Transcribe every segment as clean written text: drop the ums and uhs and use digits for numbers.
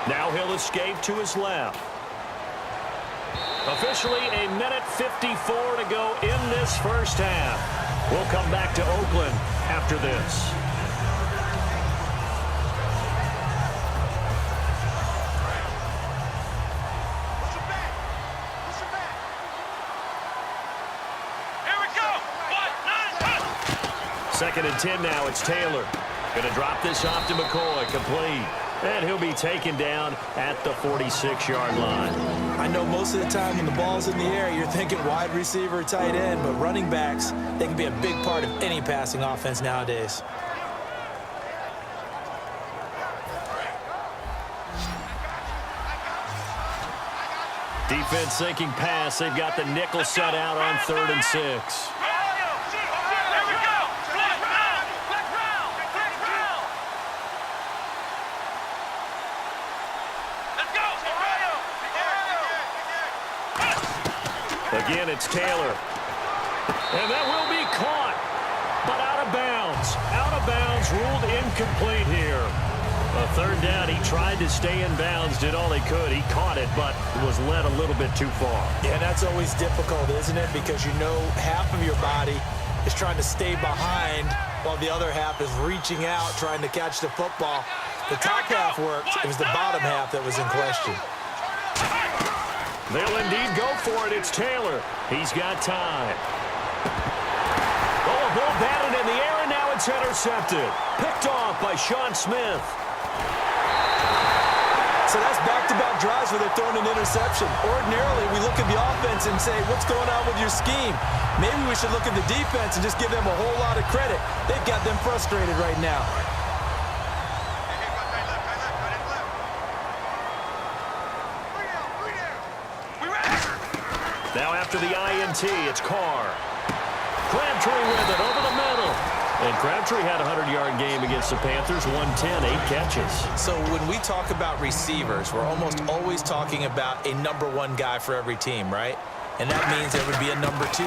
Now he'll escape to his left. Officially a minute 54 to go in this first half. We'll come back to Oakland after this. Second and 10 now. It's Taylor. Going to drop this off to McCoy. Complete. And he'll be taken down at the 46-yard line. I know most of the time when the ball's in the air, you're thinking wide receiver, tight end, but running backs, they can be a big part of any passing offense nowadays. Defense sinking pass. They've got the nickel set out on 3rd and 6. Again, it's Taylor. And that will be caught, but out of bounds. Out of bounds, ruled incomplete here. A 3rd down, he tried to stay in bounds, did all he could. He caught it, but was led a little bit too far. Yeah, that's always difficult, isn't it? Because you know half of your body is trying to stay behind while the other half is reaching out, trying to catch the football. The top half worked. It was the bottom half that was in question. They'll indeed go for it. It's Taylor. He's got time. Oh, a ball batted in the air, and now it's intercepted. Picked off by Sean Smith. So that's back-to-back drives where they're throwing an interception. Ordinarily, we look at the offense and say, what's going on with your scheme? Maybe we should look at the defense and just give them a whole lot of credit. They've got them frustrated right now. Now after the INT, it's Carr. Crabtree with it over the middle. And Crabtree had a 100-yard game against the Panthers, 110, 8 catches. So when we talk about receivers, we're almost always talking about a #1 guy for every team, right? And that means there would be a #2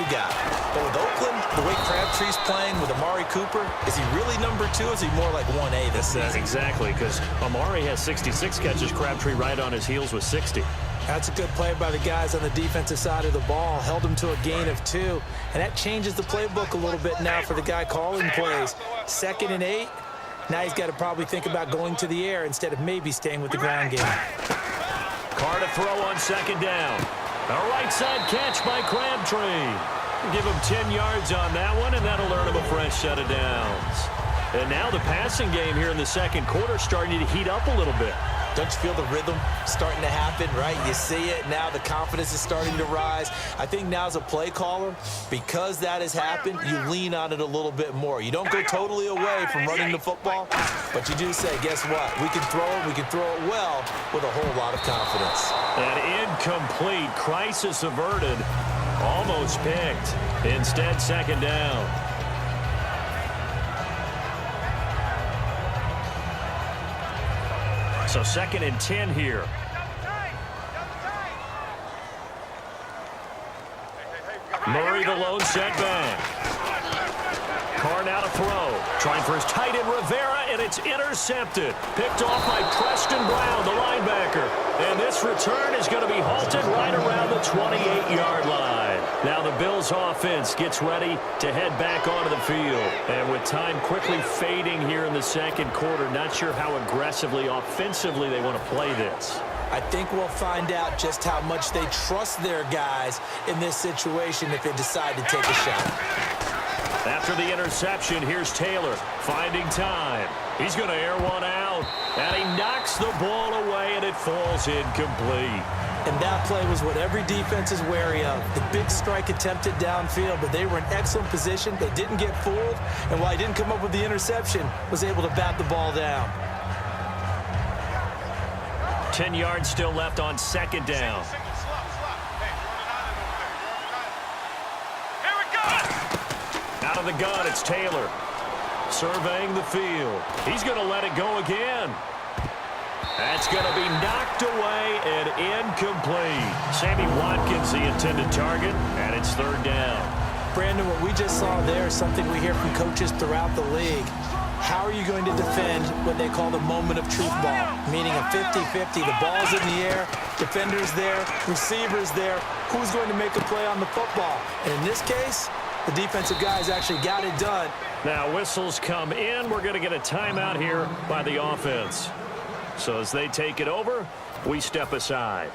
guy. But with Oakland, the way Crabtree's playing with Amari Cooper, is he really #2 or is he more like 1A this season? Exactly, because Amari has 66 catches, Crabtree right on his heels with 60. That's a good play by the guys on the defensive side of the ball. Held him to a gain of 2. And that changes the playbook a little bit now for the guy calling plays. 2nd and 8. Now he's got to probably think about going to the air instead of maybe staying with the ground game. Carr to throw on 2nd down. A right side catch by Crabtree. Give him 10 yards on that one, and that'll earn him a fresh set of downs. And now the passing game here in the 2nd quarter starting to heat up a little bit. Don't you feel the rhythm starting to happen, right? You see it now. The confidence is starting to rise. I think now as a play caller, because that has happened, you lean on it a little bit more. You don't go totally away from running the football, but you do say, guess what? We can throw it. We can throw it well with a whole lot of confidence. An incomplete, crisis averted, almost picked. Instead, 2nd down. So 2nd and 10 here. Murray the lone setback. Carr now to throw. Trying for his tight end Rivera, and it's intercepted. Picked off by Preston Brown, the linebacker. And this return is going to be halted right around the 28-yard line. Now the Bills offense gets ready to head back onto the field. And with time quickly fading here in the 2nd quarter, not sure how aggressively, offensively they want to play this. I think we'll find out just how much they trust their guys in this situation if they decide to take a shot. After the interception, here's Taylor finding time. He's going to air one out, and he knocks the ball away, and it falls incomplete. And that play was what every defense is wary of. The big strike attempted downfield, but they were in excellent position. They didn't get fooled, and while he didn't come up with the interception, was able to bat the ball down. 10 yards still left on 2nd down. Out of the gun, it's Taylor. Surveying the field. He's going to let it go again. That's going to be knocked away and incomplete. Sammy Watkins, the intended target, and it's 3rd down. Brandon, what we just saw there is something we hear from coaches throughout the league. How are you going to defend what they call the moment of truth ball, meaning a 50-50, the ball's in the air, defender's there, receiver's there, who's going to make a play on the football? And in this case, the defensive guys actually got it done. Now whistles come in. We're going to get a timeout here by the offense. So as they take it over, we step aside.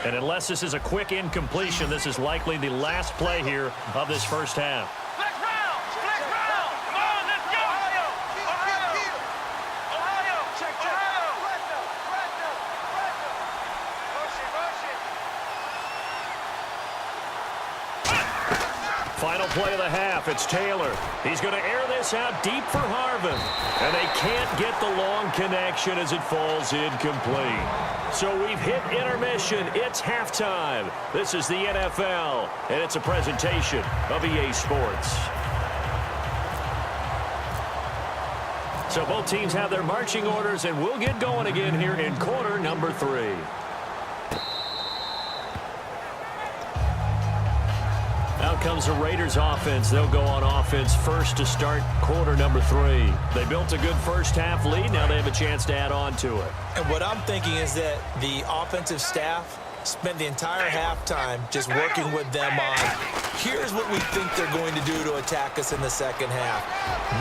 And unless this is a quick incompletion, this is likely the last play here of this first half. Split round! Split round! Come on, let's go! Ohio! Check, check! Final play of the half. It's Taylor. He's going to air this out deep for Harvin. And they can't get the long connection as it falls incomplete. So we've hit intermission. It's halftime. This is the NFL, and it's a presentation of EA Sports. So both teams have their marching orders, and we'll get going again here in quarter number 3. Out comes the Raiders offense. They'll go on offense first to start quarter number 3. They built a good first half lead. Now they have a chance to add on to it. And what I'm thinking is that the offensive staff spent the entire halftime just working with them on, here's what we think they're going to do to attack us in the second half.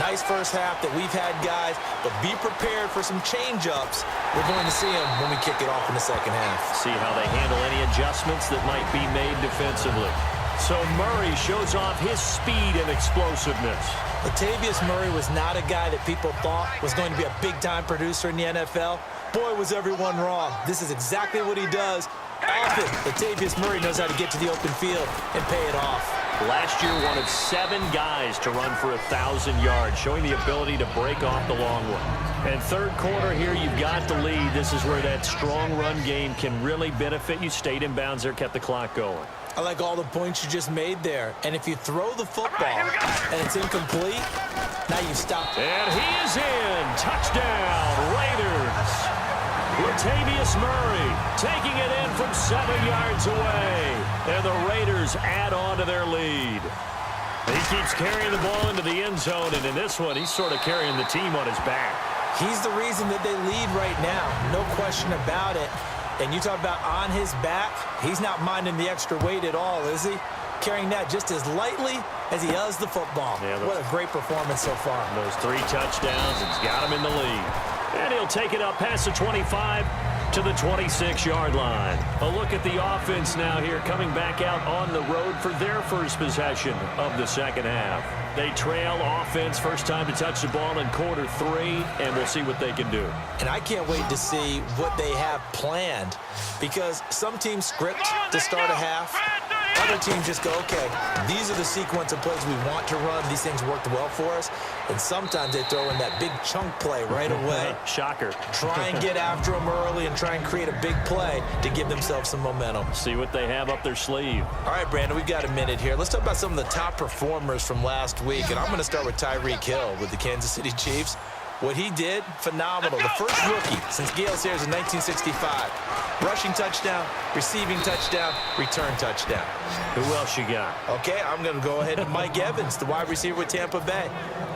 Nice first half that we've had, guys, but be prepared for some change-ups. We're going to see them when we kick it off in the second half. See how they handle any adjustments that might be made defensively. So Murray shows off his speed and explosiveness. Latavius Murray was not a guy that people thought was going to be a big-time producer in the NFL. Boy, was everyone wrong. This is exactly what he does. Often, Latavius Murray knows how to get to the open field and pay it off. Last year, one of 7 guys to run for 1,000 yards, showing the ability to break off the long one. And third quarter here, you've got the lead. This is where that strong run game can really benefit you. Stayed in bounds there, kept the clock going. I like all the points you just made there. And if you throw the football and it's incomplete, now you stop. And he is in. Touchdown, Raiders. Latavius Murray taking it in from 7 yards away. And the Raiders add on to their lead. He keeps carrying the ball into the end zone, and in this one, he's sort of carrying the team on his back. He's the reason that they lead right now. No question about it. And you talk about on his back, he's not minding the extra weight at all, is he? Carrying that just as lightly as he does the football. Yeah, what a great performance so far. Those 3 touchdowns, it's got him in the lead. And he'll take it up past the 25 to the 26-yard line. A look at the offense now here, coming back out on the road for their first possession of the second half. They trail offense, first time to touch the ball in quarter 3, and we'll see what they can do. And I can't wait to see what they have planned, because some teams script to start a half. Other teams just go, okay, these are the sequence of plays we want to run. These things worked well for us. And sometimes they throw in that big chunk play right away. Shocker. Try and get after them early and try and create a big play to give themselves some momentum. See what they have up their sleeve. All right, Brandon, we've got a minute here. Let's talk about some of the top performers from last week. And I'm going to start with Tyreek Hill with the Kansas City Chiefs. What he did, phenomenal. The first rookie since Gale Sayers in 1965. Rushing touchdown, receiving touchdown, return touchdown. Who else you got? Okay, I'm going to go ahead and Mike Evans, the wide receiver with Tampa Bay.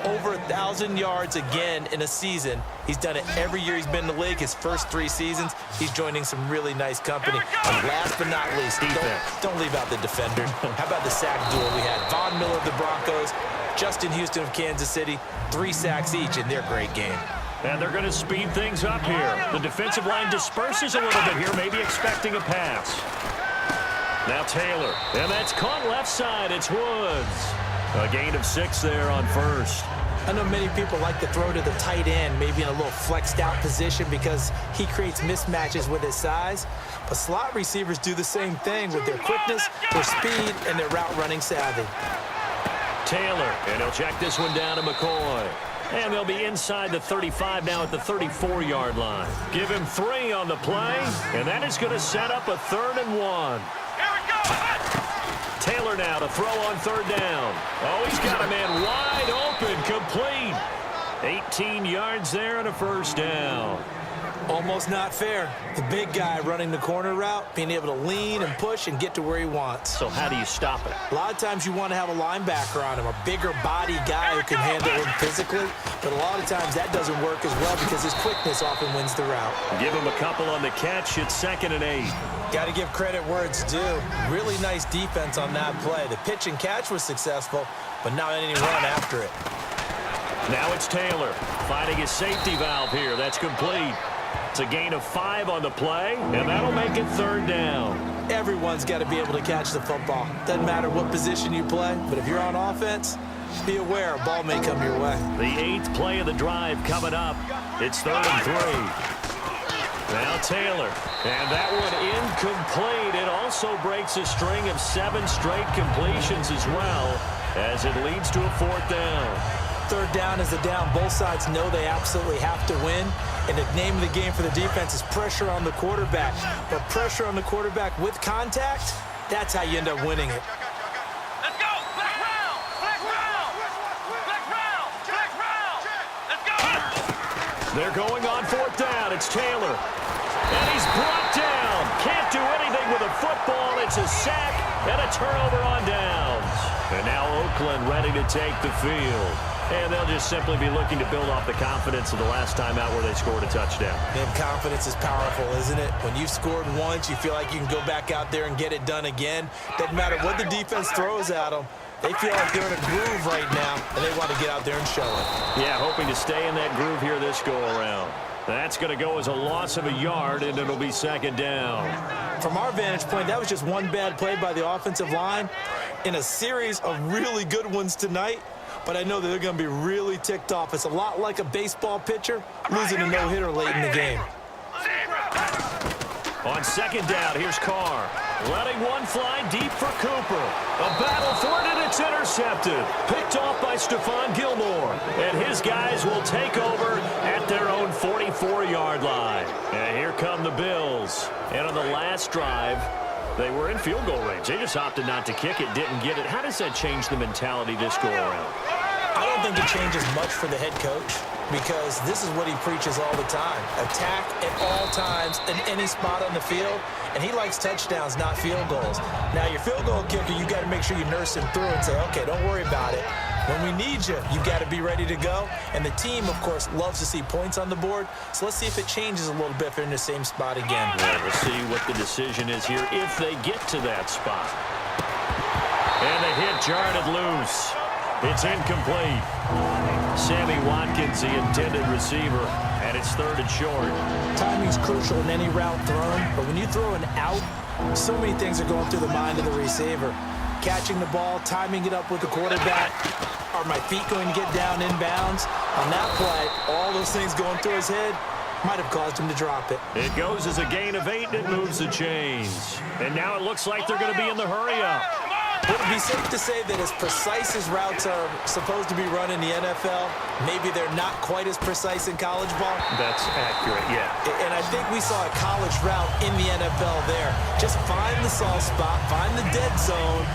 Over 1,000 yards again in a season. He's done it every year he's been in the league. His first 3 seasons, he's joining some really nice company. And last but not least, don't leave out the defenders. How about the sack duel we had? Von Miller of the Broncos, Justin Houston of Kansas City, 3 sacks each in their great game. And they're going to speed things up here. The defensive line disperses a little bit here, maybe expecting a pass. Now Taylor, and that's caught left side. It's Woods. A gain of 6 there on first. I know many people like to throw to the tight end, maybe in a little flexed out position because he creates mismatches with his size. But slot receivers do the same thing with their quickness, their speed, and their route running savvy. Taylor, and he'll check this one down to McCoy. And they'll be inside the 35 now at the 34-yard line. Give him 3 on the play, and that is going to set up a 3rd and 1. Here we go! Taylor now to throw on 3rd down. Oh, he's got a man wide open, complete. 18 yards there and a first down. Almost not fair. The big guy running the corner route, being able to lean and push and get to where he wants. So how do you stop it? A lot of times you want to have a linebacker on him, a bigger body guy who can handle him physically, but a lot of times that doesn't work as well because his quickness often wins the route. Give him a couple on the catch. It's 2nd and 8. Got to give credit where it's due. Really nice defense on that play. The pitch and catch was successful, but not any run after it. Now it's Taylor finding his safety valve here. That's complete. It's a gain of 5 on the play, and that'll make it 3rd down. Everyone's got to be able to catch the football. Doesn't matter what position you play, but if you're on offense, be aware a ball may come your way. The 8th play of the drive coming up. It's 3rd and 3. Now Taylor, and that one incomplete. It also breaks a string of 7 straight completions as well, as it leads to a 4th down. 3rd down is the down. Both sides know they absolutely have to win. And the name of the game for the defense is pressure on the quarterback. But pressure on the quarterback with contact, that's how you end up winning it. Let's go. Black round. Black round. Black round. Black round. Let's go. They're going on 4th down. It's Taylor. And he's brought down. Can't do anything with a football. It's a sack and a turnover on downs. And now Oakland ready to take the field. And they'll just simply be looking to build off the confidence of the last time out where they scored a touchdown. And confidence is powerful, isn't it? When you've scored once, you feel like you can go back out there and get it done again. Doesn't matter what the defense throws at them. They feel like they're in a groove right now, and they want to get out there and show it. Yeah, hoping to stay in that groove here this go-around. That's going to go as a loss of a yard, and it'll be 2nd down. From our vantage point, that was just one bad play by the offensive line in a series of really good ones tonight. But I know that they're going to be really ticked off. It's a lot like a baseball pitcher losing a no-hitter late in the game. On 2nd down, here's Carr. Letting one fly deep for Cooper. A battle for it, and it's intercepted. Picked off by Stephon Gilmore. And his guys will take over at their own 44-yard line. And here come the Bills. And on the last drive, they were in field goal range. They just opted not to kick it, didn't get it. How does that change the mentality this go-around? I don't think it changes much for the head coach because this is what he preaches all the time. Attack at all times in any spot on the field, and he likes touchdowns, not field goals. Now, your field goal kicker, you got to make sure you nurse him through and say, okay, don't worry about it. When we need you, you got to be ready to go. And the team, of course, loves to see points on the board. So let's see if it changes a little bit if they're in the same spot again. Well, we'll see what the decision is here if they get to that spot. And the hit jarred it loose. It's incomplete. Sammy Watkins, the intended receiver, and it's 3rd and short. Timing's crucial in any route thrown, but when you throw an out, so many things are going through the mind of the receiver. Catching the ball, timing it up with the quarterback. Are my feet going to get down inbounds? On that play, all those things going through his head might have caused him to drop it. It goes as a gain of 8, and it moves the chains. And now it looks like they're going to be in the hurry-up. Would it be safe to say that as precise as routes are supposed to be run in the NFL, maybe they're not quite as precise in college ball? That's accurate, yeah. And I think we saw a college route in the NFL there. Just find the soft spot, find the dead zone,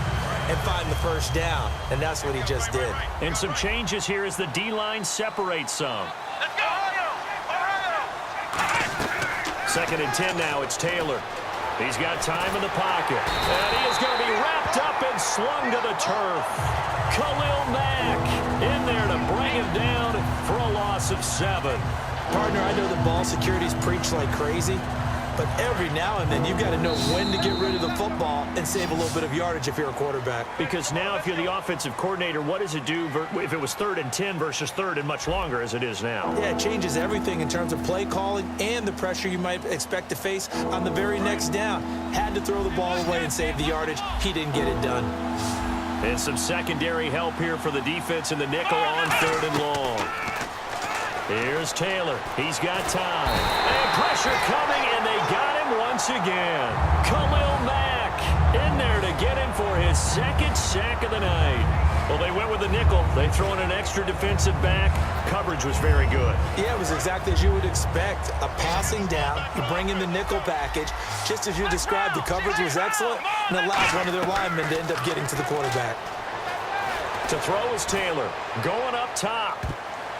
and find the 1st down. And that's what he just did. And some changes here as the D-line separates some. Let's go. 2nd and 10 now. It's Taylor. He's got time in the pocket. And he is going to be wrapped up and slung to the turf. Khalil Mack in there to bring him down for a loss of 7. Partner, I know the ball security's preached like crazy, but every now and then you've got to know when to get rid of the football and save a little bit of yardage if you're a quarterback. Because now if you're the offensive coordinator, what does it do if it was 3rd and 10 versus 3rd and much longer as it is now? Yeah, it changes everything in terms of play calling and the pressure you might expect to face on the very next down. Had to throw the ball away and save the yardage. He didn't get it done. And some secondary help here for the defense in the nickel on 3rd and long. Here's Taylor. He's got time. And pressure coming, and they got him once again. Khalil Mack in there to get him for his 2nd sack of the night. Well, they went with the nickel. They throw in an extra defensive back. Coverage was very good. Yeah, it was exactly as you would expect. A passing down, you bring in the nickel package. Just as you described, the coverage was excellent and allows one of their linemen to end up getting to the quarterback. To throw is Taylor. Going up top.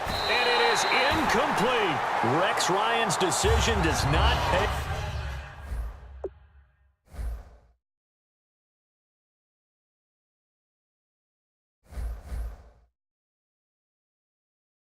And it is is incomplete. Rex Ryan's decision does not pay.